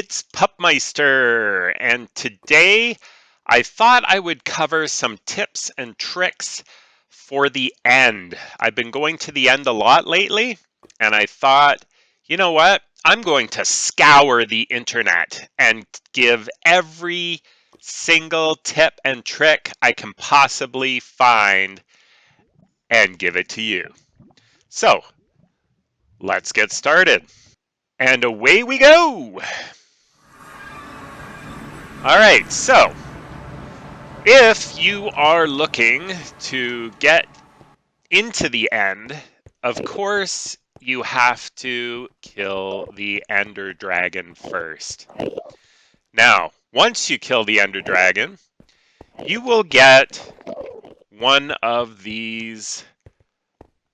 it's Pupmeister, and today I thought I would cover some tips and tricks for the end. I've been going to the end a lot lately, and I thought, you know what? I'm going to scour the internet and give every single tip and trick I can possibly find and give it to you. So, let's get started. And away we go! All right, so if you are looking to get into the end, of course, you have to kill the Ender Dragon first. Now, once you kill the Ender Dragon, you will get one of these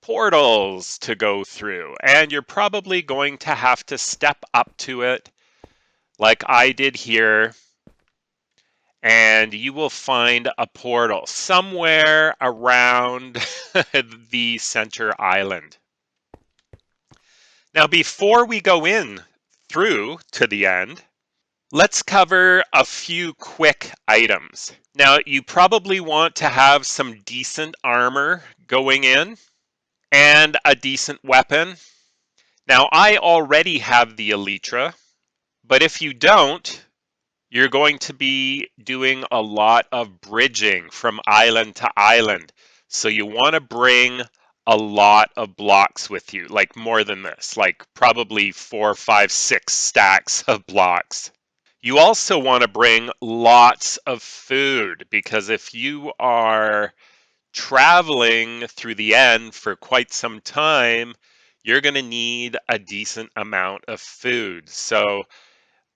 portals to go through, and you're probably going to have to step up to it like I did here, and you will find a portal somewhere around the center island. Now, before we go in through to the end, let's cover a few quick items. Now, you probably want to have some decent armor going in and a decent weapon. Now, I already have the Elytra, but if you don't, you're going to be doing a lot of bridging from island to island. So you want to bring a lot of blocks with you, like more than this, like probably 4, 5, 6 stacks of blocks. You also want to bring lots of food, because if you are traveling through the end for quite some time, you're going to need a decent amount of food. So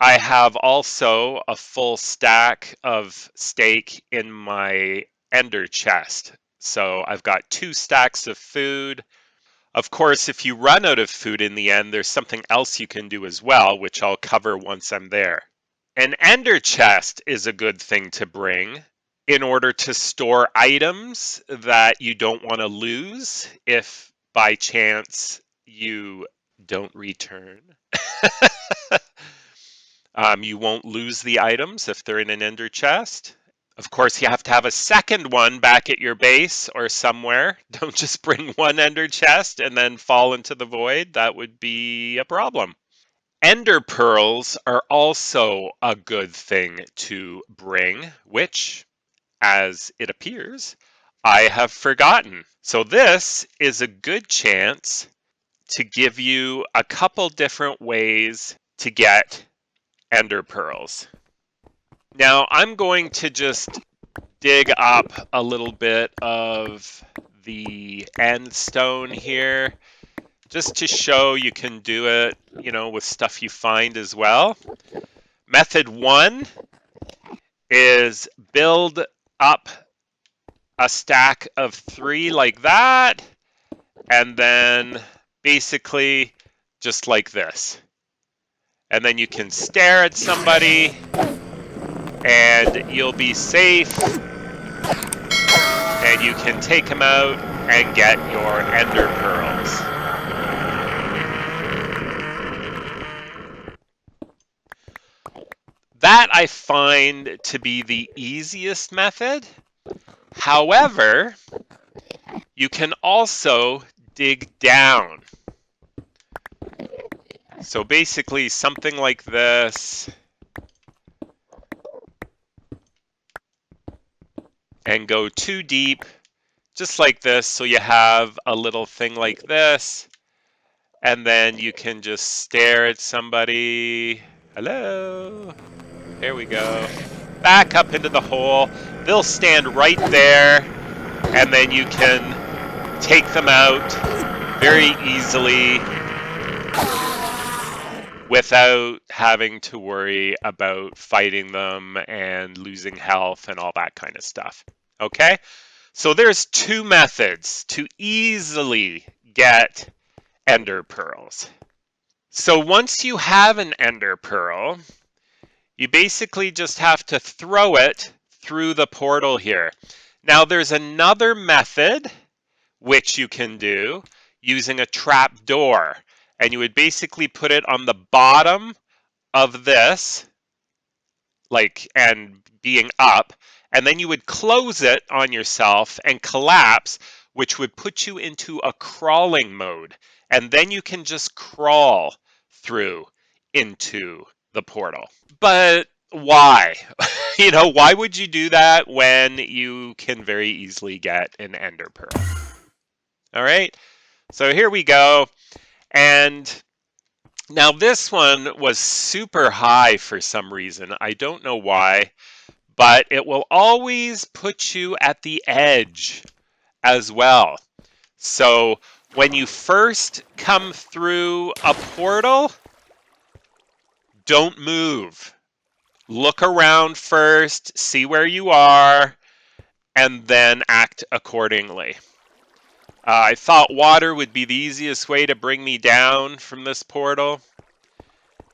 I have also a full stack of steak in my ender chest. So I've got 2 stacks of food. Of course, if you run out of food in the end, there's something else you can do as well, which I'll cover once I'm there. An ender chest is a good thing to bring in order to store items that you don't want to lose if by chance you don't return. You won't lose the items if they're in an ender chest. Of course, you have to have a second one back at your base or somewhere. Don't just bring one ender chest and then fall into the void. That would be a problem. Ender pearls are also a good thing to bring, which, as it appears, I have forgotten. So this is a good chance to give you a couple different ways to get ender pearls. Now I'm going to just dig up a little bit of the end stone here, just to show you can do it, with stuff you find as well. Method 1 is build up a stack of 3 like that, and then basically just like this. And then you can stare at somebody and you'll be safe, and you can take them out and get your ender pearls. That I find to be the easiest method. However, you can also dig down. So basically something like this, and go too deep, just like this, so you have a little thing like this, and then you can just stare at somebody. Hello. There we go. Back up into the hole. They'll stand right there, and then you can take them out very easily without having to worry about fighting them and losing health and all that kind of stuff. Okay? So there's 2 methods to easily get ender pearls. So once you have an ender pearl, you basically just have to throw it through the portal here. Now there's another method which you can do using a trap door, and you would basically put it on the bottom of this, like, and being up, and then you would close it on yourself and collapse, which would put you into a crawling mode. And then you can just crawl through into the portal. But why? Why would you do that when you can very easily get an ender pearl? All right, so here we go. And now this one was super high for some reason. I don't know why, but it will always put you at the edge as well. So when you first come through a portal, don't move. Look around first, see where you are, and then act accordingly. I thought water would be the easiest way to bring me down from this portal.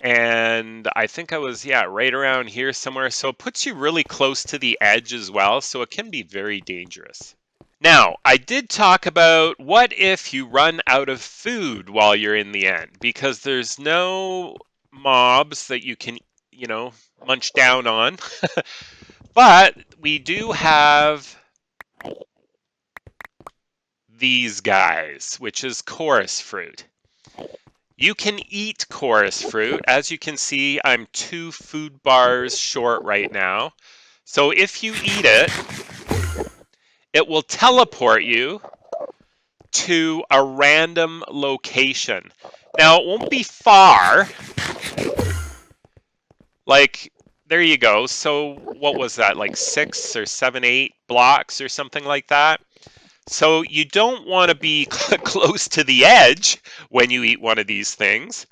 And I think I was, right around here somewhere. So it puts you really close to the edge as well. So it can be very dangerous. Now, I did talk about what if you run out of food while you're in the end, because there's no mobs that you can, munch down on. But we do have these guys, which is chorus fruit. You can eat chorus fruit. As you can see, I'm 2 food bars short right now. So if you eat it, it will teleport you to a random location. Now, it won't be far. Like, there you go. So what was that, like 6 or 7, 8 blocks or something like that? So you don't want to be close to the edge when you eat one of these things,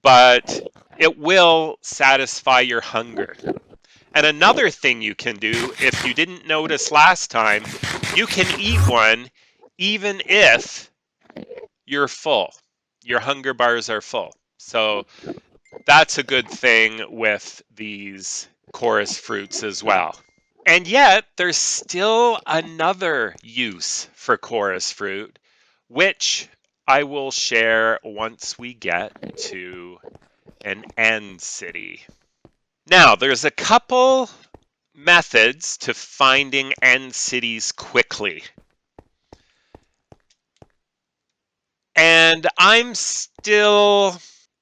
but it will satisfy your hunger. And another thing you can do, if you didn't notice last time, you can eat one even if you're full. Your hunger bars are full. So that's a good thing with these chorus fruits as well. And yet, there's still another use for chorus fruit, which I will share once we get to an end city. Now, there's a couple methods to finding end cities quickly. And I'm still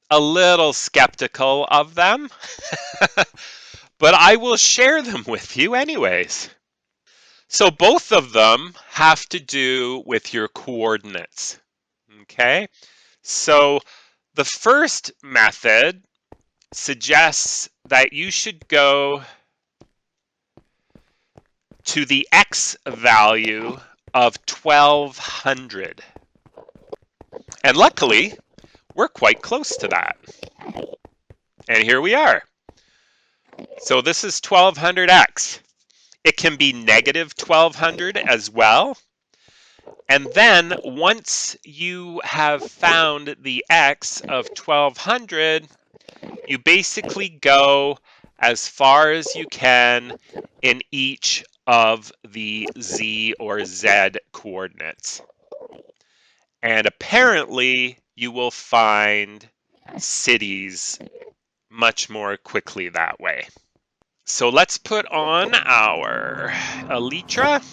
a little skeptical of them, but I will share them with you anyways. So both of them have to do with your coordinates, okay? So the first method suggests that you should go to the X value of 1200. And luckily, we're quite close to that. And here we are. So this is 1200X. It can be negative 1200 as well. And then once you have found the X of 1200, you basically go as far as you can in each of the Z or Z coordinates. And apparently you will find cities much more quickly that way. So let's put on our elytra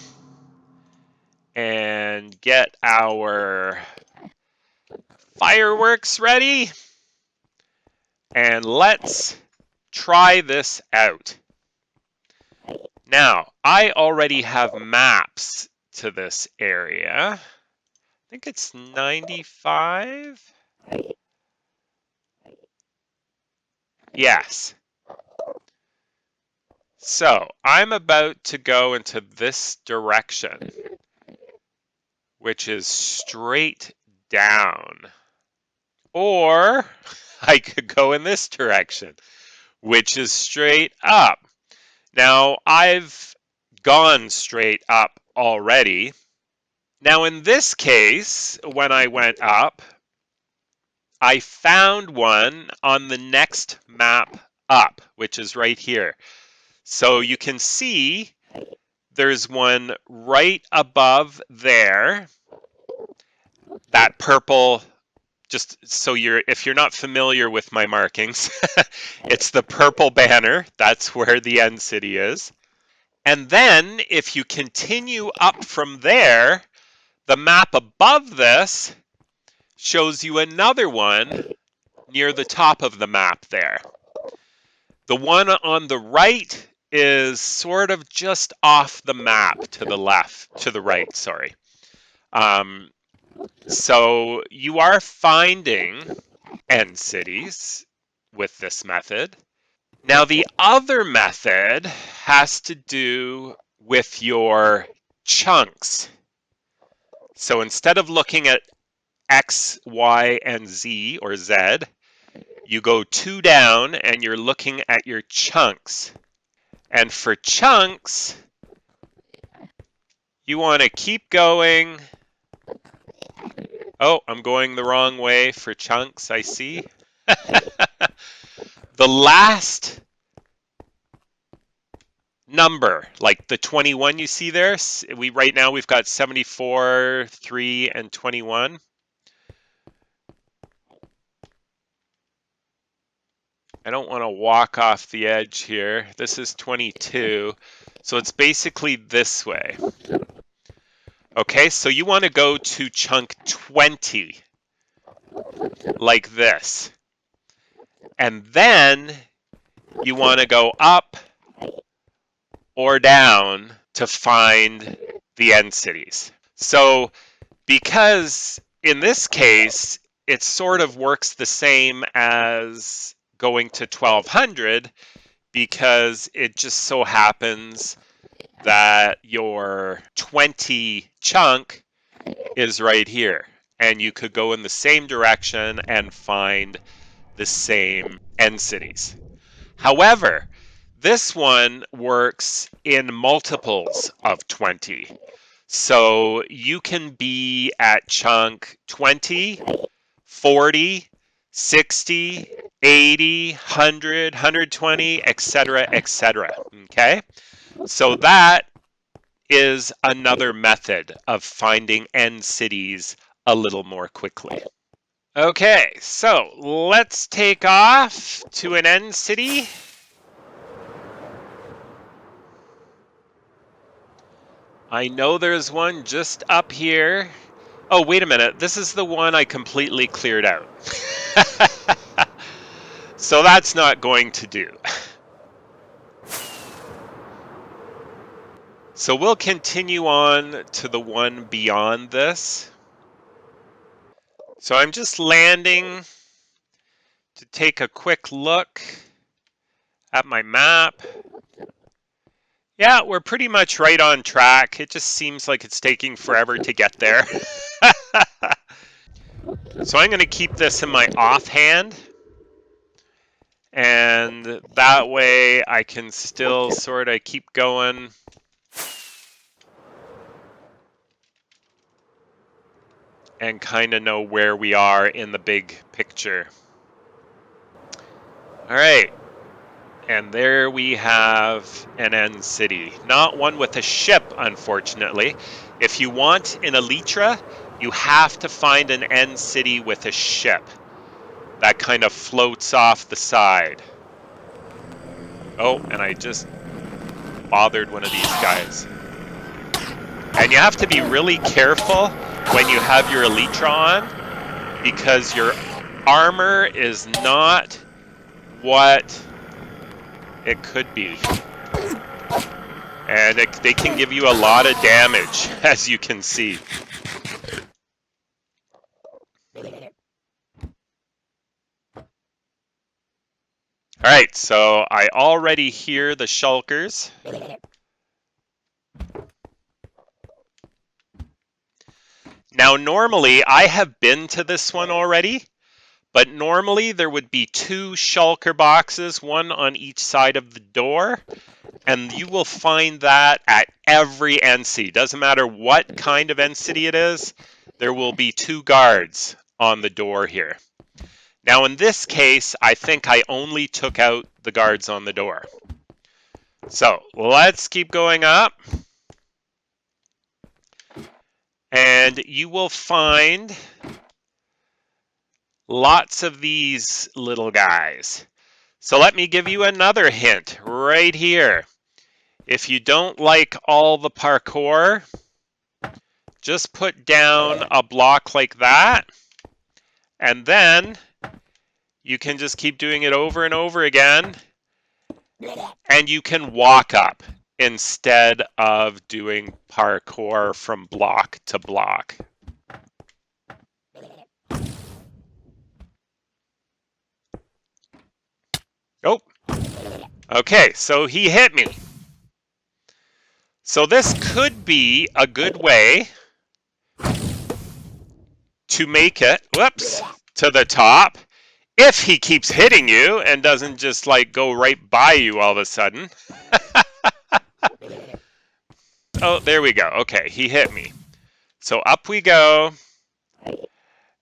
and get our fireworks ready. And let's try this out. Now, I already have maps to this area. I think it's 95. Yes. So I'm about to go into this direction, which is straight down. Or I could go in this direction, which is straight up. Now, I've gone straight up already. Now, in this case, when I went up, I found one on the next map up, which is right here. So you can see there's one right above there, that purple just so if you're not familiar with my markings, it's the purple banner. That's where the end city is. And then if you continue up from there, the map above this shows you another one near the top of the map there. The one on the right is sort of just off the map to the right, sorry. So you are finding end cities with this method. Now the other method has to do with your chunks. So instead of looking at X, Y, and Z, or Z, you go 2 down and you're looking at your chunks. And for chunks, you want to keep going. Oh, I'm going the wrong way for chunks, I see. The last number, like the 21 you see there, right now we've got 74, 3, and 21. I don't want to walk off the edge here. This is 22, so it's basically this way. Okay, so you want to go to chunk 20, like this. And then you want to go up or down to find the end cities. So because in this case, it sort of works the same as going to 1200, because it just so happens that your 20 chunk is right here. And you could go in the same direction and find the same end cities. However, this one works in multiples of 20. So you can be at chunk 20, 40, 60, 80, 100, 120, etc., etc. Okay? So that is another method of finding end cities a little more quickly. Okay, so let's take off to an end city. I know there's one just up here. Oh, wait a minute. This is the one I completely cleared out. So that's not going to do. So we'll continue on to the one beyond this. So I'm just landing to take a quick look at my map. Yeah, we're pretty much right on track. It just seems like it's taking forever to get there. So I'm going to keep this in my offhand. And that way I can still sort of keep going. And kind of know where we are in the big picture. All right. And there we have an end city. Not one with a ship, unfortunately. If you want an elytra, you have to find an end city with a ship that kind of floats off the side. Oh, and I just bothered one of these guys. And you have to be really careful when you have your elytra on, because your armor is not what it could be. And they can give you a lot of damage, as you can see. Alright, so I already hear the shulkers. Now normally, I have been to this one already, but normally there would be 2 shulker boxes, one on each side of the door, and you will find that at every end city. Doesn't matter what kind of end city it is, there will be 2 guards on the door here. Now in this case, I think I only took out the guards on the door. So let's keep going up. And you will find Lots of these little guys. So let me give you another hint right here. If you don't like all the parkour, just put down a block like that, and then you can just keep doing it over and over again, and you can walk up instead of doing parkour from block to block. Oh, okay, so he hit me. So this could be a good way to make it, whoops, to the top, if he keeps hitting you and doesn't just like go right by you all of a sudden. Oh, there we go. Okay, he hit me. So up we go.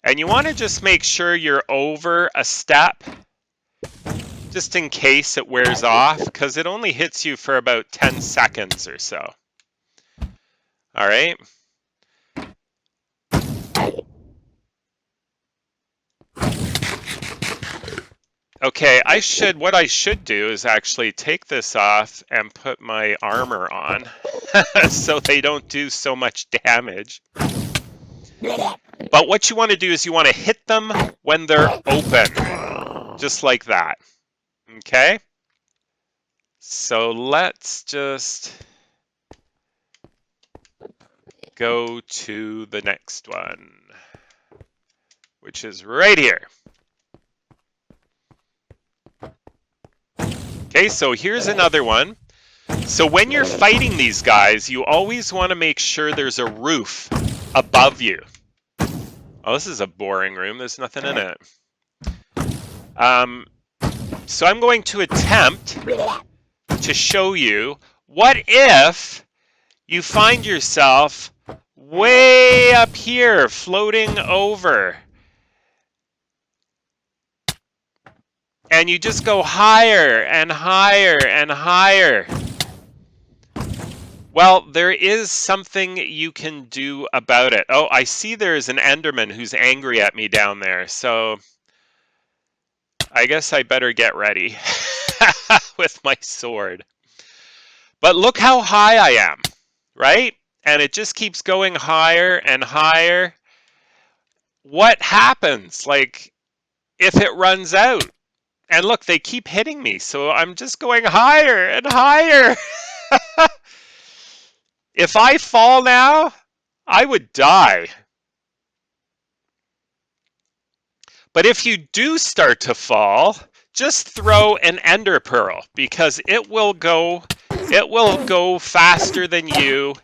And you want to just make sure you're over a step, just in case it wears off, because it only hits you for about 10 seconds or so. All right. Okay, what I should do is actually take this off and put my armor on so they don't do so much damage. But what you want to do is you want to hit them when they're open, just like that. Okay? So let's just go to the next one, which is right here. Okay, so here's another one. So when you're fighting these guys, you always want to make sure there's a roof above you. Oh, this is a boring room. There's nothing in it. So I'm going to attempt to show you, what if you find yourself way up here floating over and you just go higher and higher and higher. Well, there is something you can do about it. Oh, I see there's an Enderman who's angry at me down there, so I guess I better get ready with my sword. But look how high I am, right? And it just keeps going higher and higher. What happens, like, if it runs out? And look, they keep hitting me, so I'm just going higher and higher. If I fall now, I would die. But if you do start to fall, just throw an ender pearl, because it will go faster than you,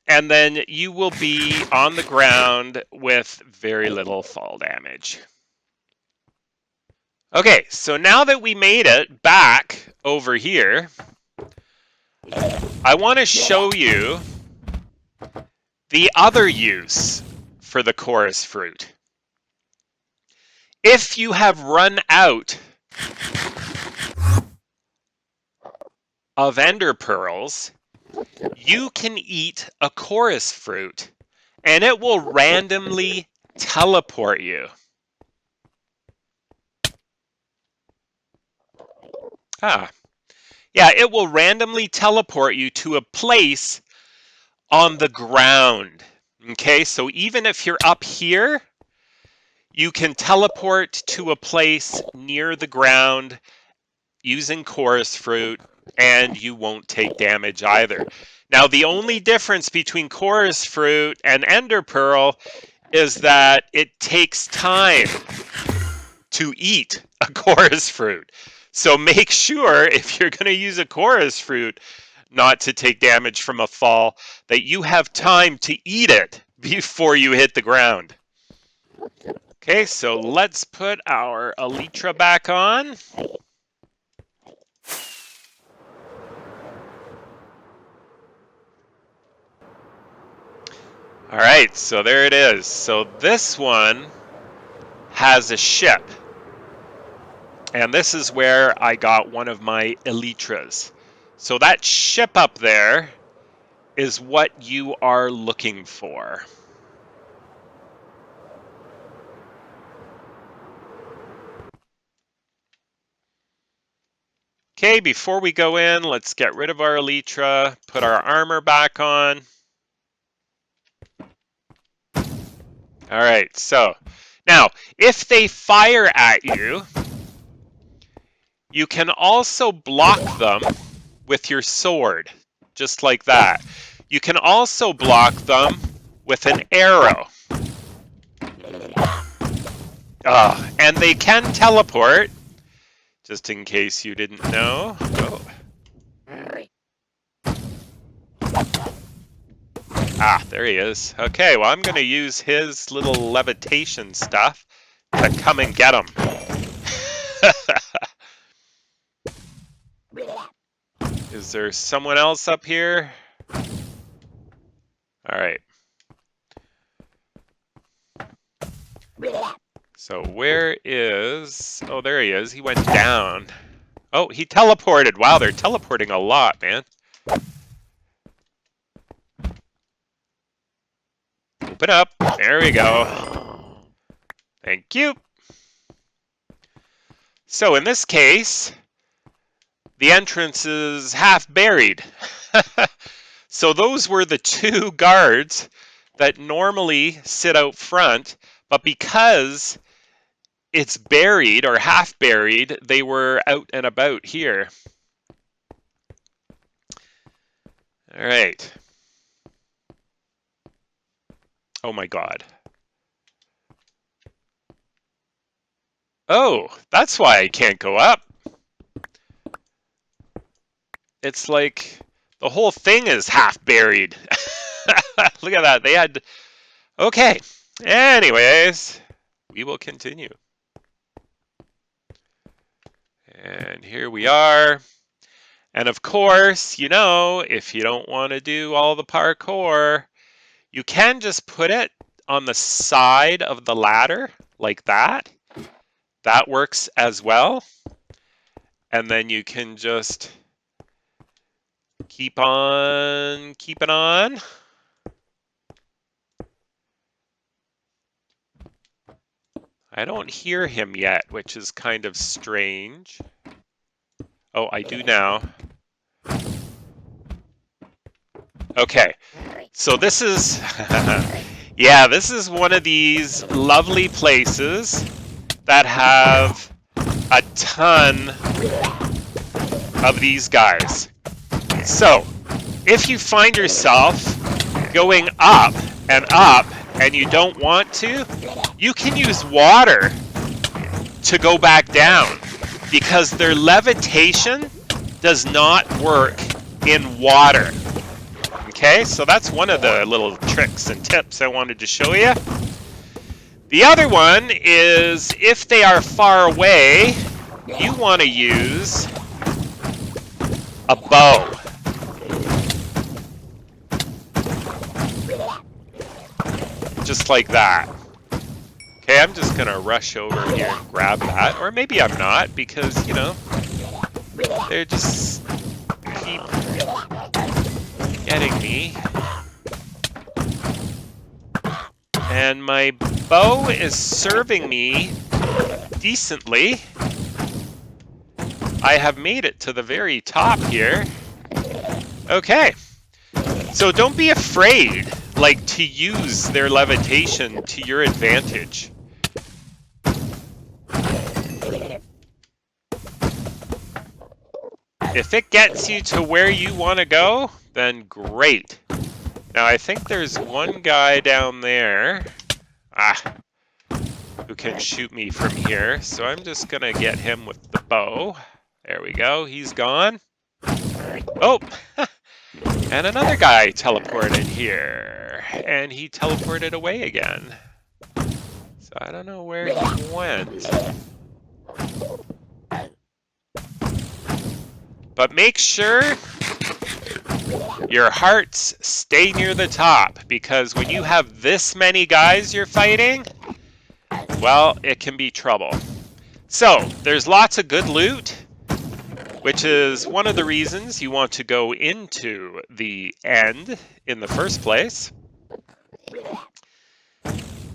and then you will be on the ground with very little fall damage. Okay, so now that we made it back over here, I want to show you the other use for the chorus fruit. If you have run out of ender pearls, you can eat a chorus fruit and it will randomly teleport you. Yeah, it will randomly teleport you to a place on the ground. Okay, so even if you're up here, you can teleport to a place near the ground using chorus fruit, and you won't take damage either. Now, the only difference between chorus fruit and ender pearl is that it takes time to eat a chorus fruit. So make sure, if you're going to use a chorus fruit not to take damage from a fall, that you have time to eat it before you hit the ground. Okay, so let's put our elytra back on. All right, so there it is. So this one has a ship. And this is where I got one of my elytras. So that ship up there is what you are looking for. Okay, before we go in, let's get rid of our elytra, put our armor back on. All right, so now if they fire at you, you can also block them with your sword, just like that. You can also block them with an arrow. And they can teleport, just in case you didn't know. Oh. There he is. Okay, well, I'm going to use his little levitation stuff to come and get him. Is there someone else up here? All right. So where is... Oh, there he is. He went down. Oh, he teleported. Wow, they're teleporting a lot, man. Open up. There we go. Thank you. So in this case, the entrance is half buried. So those were the two guards that normally sit out front, but because it's buried or half buried, they were out and about here. All right. Oh my God. Oh, that's why I can't go up. It's like the whole thing is half buried. Look at that. They had... Okay. Anyways, we will continue. And here we are. And of course, you know, if you don't want to do all the parkour, you can just put it on the side of the ladder like that. That works as well. And then you can just keep on keeping on. I don't hear him yet, which is kind of strange. Oh, I do now. Okay, so this is, yeah, this is one of these lovely places that have a ton of these guys. So, if you find yourself going up and you don't want to, you can use water to go back down because their levitation does not work in water. Okay, so that's one of the little tricks and tips I wanted to show you. The other one is if they are far away, you want to use a bow. Just like that. Okay, I'm just gonna rush over here and grab that, or maybe I'm not, because, you know, they're just keep getting me. And my bow is serving me decently. I have made it to the very top here. Okay, so don't be afraid, like, to use their levitation to your advantage. If it gets you to where you want to go, then great. Now, I think there's one guy down there who can shoot me from here, so I'm just going to get him with the bow. There we go, he's gone. Oh, and another guy teleported here, and he teleported away again. So I don't know where he went. But make sure your hearts stay near the top, because when you have this many guys you're fighting, well, it can be trouble. So, there's lots of good loot, which is one of the reasons you want to go into the end in the first place.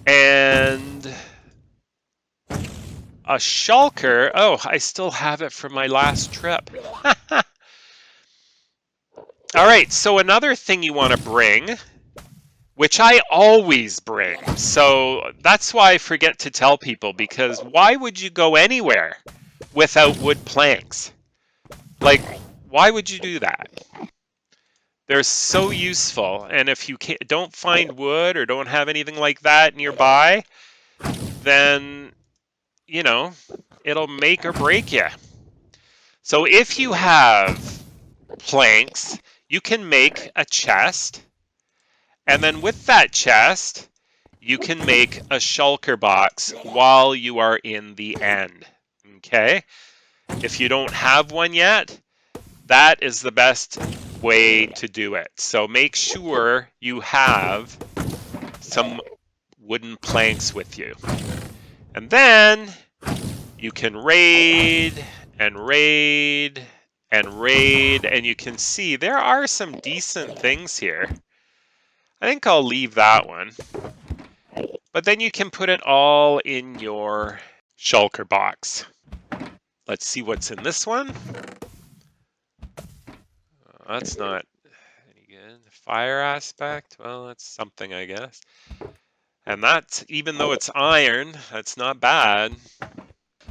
And a shulker. Oh, I still have it from my last trip. All right, so another thing you want to bring, which I always bring. So that's why I forget to tell people, because why would you go anywhere without wood planks? Like, why would you do that? They're so useful. And if you don't find wood or don't have anything like that nearby, then, you know, it'll make or break you. So if you have planks, you can make a chest. And then with that chest, you can make a shulker box while you are in the end. Okay? If you don't have one yet, that is the best way to do it. So make sure you have some wooden planks with you. And then you can raid and raid and raid, and you can see there are some decent things here. I think I'll leave that one. But then you can put it all in your shulker box. Let's see what's in this one. That's not any good. Fire aspect, well, that's something, I guess. And that's, even though it's iron, that's not bad.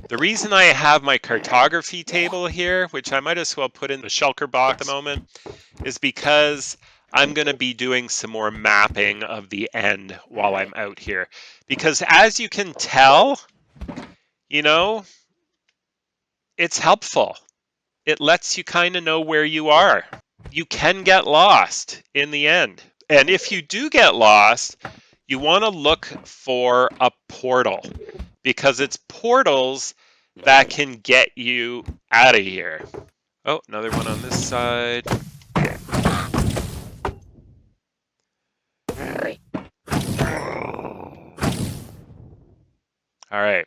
The reason I have my cartography table here, which I might as well put in the shulker box at the moment, is because I'm going to be doing some more mapping of the end while I'm out here. Because as you can tell, you know, it's helpful. It lets you kind of know where you are. You can get lost in the end. And if you do get lost, you want to look for a portal, because it's portals that can get you out of here. Oh, another one on this side. All right.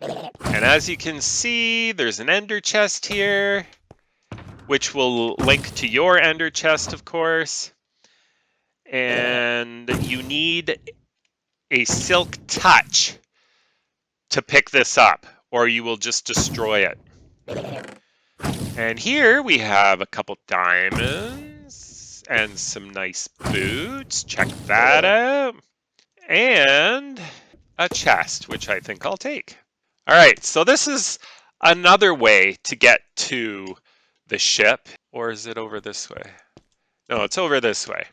And as you can see, there's an ender chest here, which will link to your ender chest, of course. And you need a silk touch to pick this up, or you will just destroy it. And here we have a couple diamonds and some nice boots. Check that out. And a chest, which I think I'll take. All right, so this is another way to get to the ship. Or is it over this way? No, it's over this way.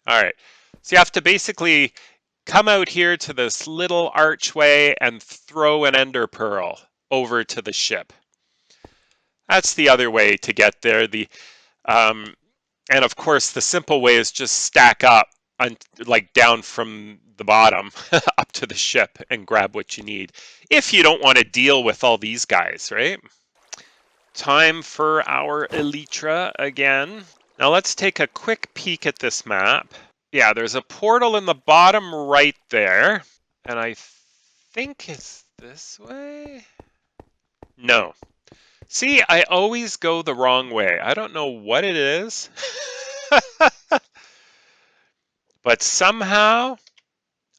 All right, so you have to basically come out here to this little archway and throw an ender pearl over to the ship. That's the other way to get there. And of course, the simple way is just stack up, like down from the bottom up to the ship and grab what you need, if you don't want to deal with all these guys, right? Time for our elytra again. Now let's take a quick peek at this map. Yeah, there's a portal in the bottom right there, and I think it's this way? No. See, I always go the wrong way. I don't know what it is. But somehow,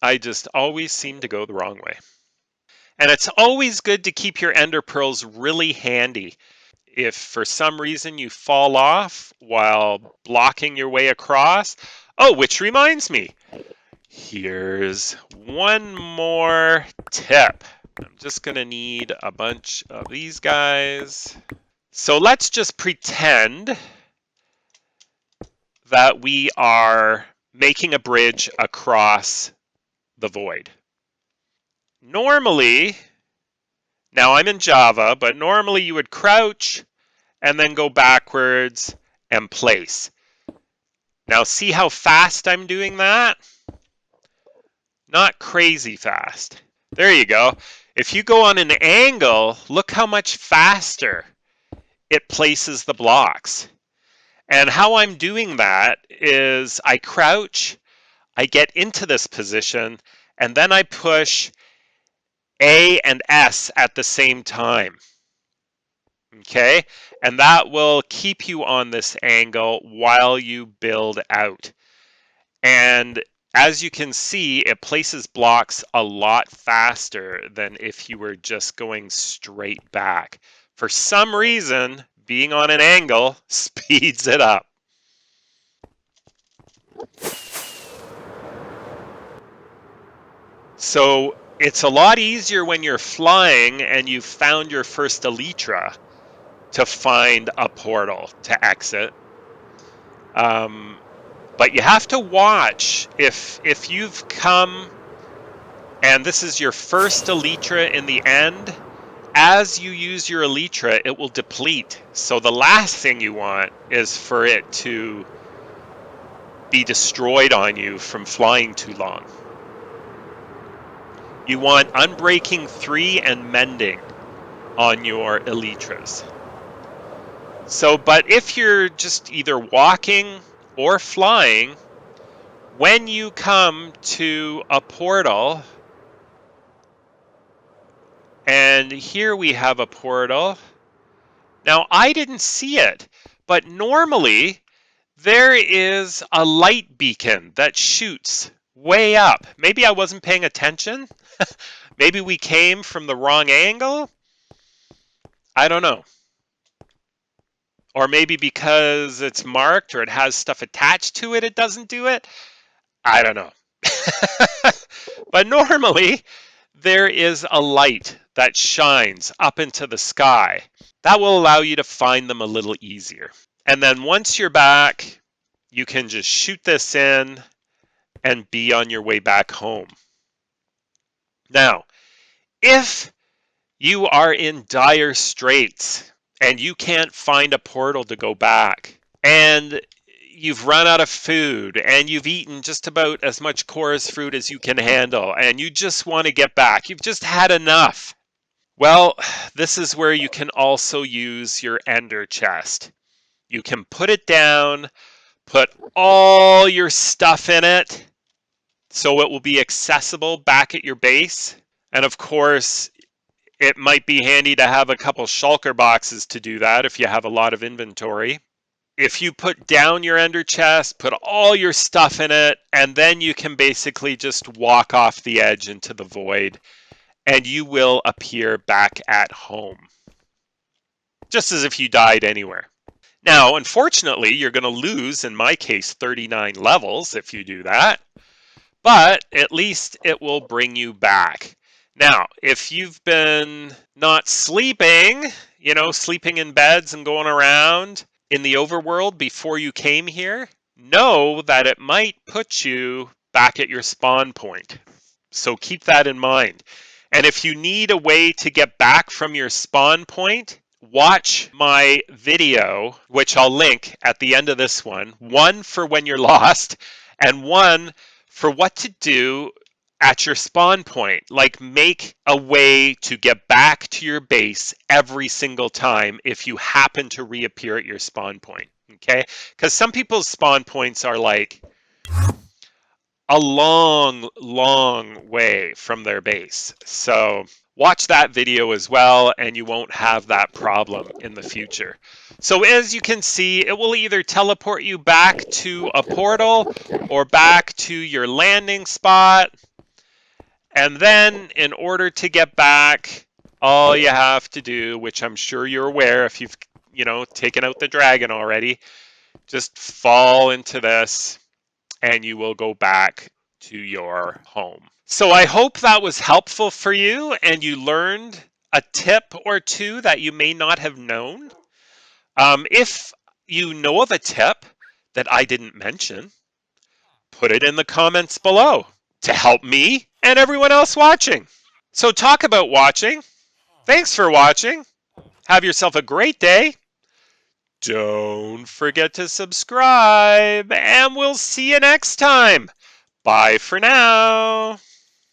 I just always seem to go the wrong way. And it's always good to keep your ender pearls really handy. If for some reason you fall off while blocking your way across. Oh, which reminds me, here's one more tip. I'm just going to need a bunch of these guys. So let's just pretend that we are making a bridge across the void. Normally, now I'm in Java, but normally you would crouch and then go backwards and place. Now see how fast I'm doing that? Not crazy fast. There you go. If you go on an angle, look how much faster it places the blocks. And how I'm doing that is I crouch, I get into this position, and then I push A and S at the same time. Okay? And that will keep you on this angle while you build out. And as you can see, it places blocks a lot faster than if you were just going straight back. For some reason, being on an angle speeds it up. So it's a lot easier when you're flying and you've found your first elytra to find a portal to exit. But you have to watch if you've come and this is your first elytra in the end. As you use your elytra, it will deplete. So the last thing you want is for it to be destroyed on you from flying too long. You want Unbreaking 3 and Mending on your elytras. So, but if you're just either walking or flying, when you come to a portal, and here we have a portal. Now, I didn't see it, but normally there is a light beacon that shoots way up. Maybe I wasn't paying attention. Maybe we came from the wrong angle. I don't know. Or maybe because it's marked or it has stuff attached to it, it doesn't do it. I don't know. But normally there is a light that shines up into the sky. That will allow you to find them a little easier. And then once you're back, you can just shoot this in and be on your way back home. Now, if you are in dire straits and you can't find a portal to go back, and you've run out of food, and you've eaten just about as much chorus fruit as you can handle, and you just want to get back, you've just had enough. Well, this is where you can also use your ender chest. You can put it down, put all your stuff in it, so it will be accessible back at your base. And of course, it might be handy to have a couple shulker boxes to do that if you have a lot of inventory. If you put down your ender chest, put all your stuff in it, and then you can basically just walk off the edge into the void, and you will appear back at home. Just as if you died anywhere. Now, unfortunately, you're going to lose, in my case, 39 levels if you do that, but at least it will bring you back. Now, if you've been not sleeping, sleeping in beds and going around in the overworld before you came here, know that it might put you back at your spawn point. So keep that in mind. And if you need a way to get back from your spawn point, watch my video, which I'll link at the end of this one for when you're lost, and one for what to do at your spawn point. Like, make a way to get back to your base every single time if you happen to reappear at your spawn point, okay? Because some people's spawn points are like a long, long way from their base. So watch that video as well, and you won't have that problem in the future. So as you can see, it will either teleport you back to a portal or back to your landing spot. And then in order to get back, all you have to do, which I'm sure you're aware if you've, taken out the dragon already, just fall into this and you will go back to your home. So I hope that was helpful for you and you learned a tip or two that you may not have known. If you know of a tip that I didn't mention, put it in the comments below to help me and everyone else watching. So talk about watching. Thanks for watching. Have yourself a great day. Don't forget to subscribe, and we'll see you next time. Bye for now.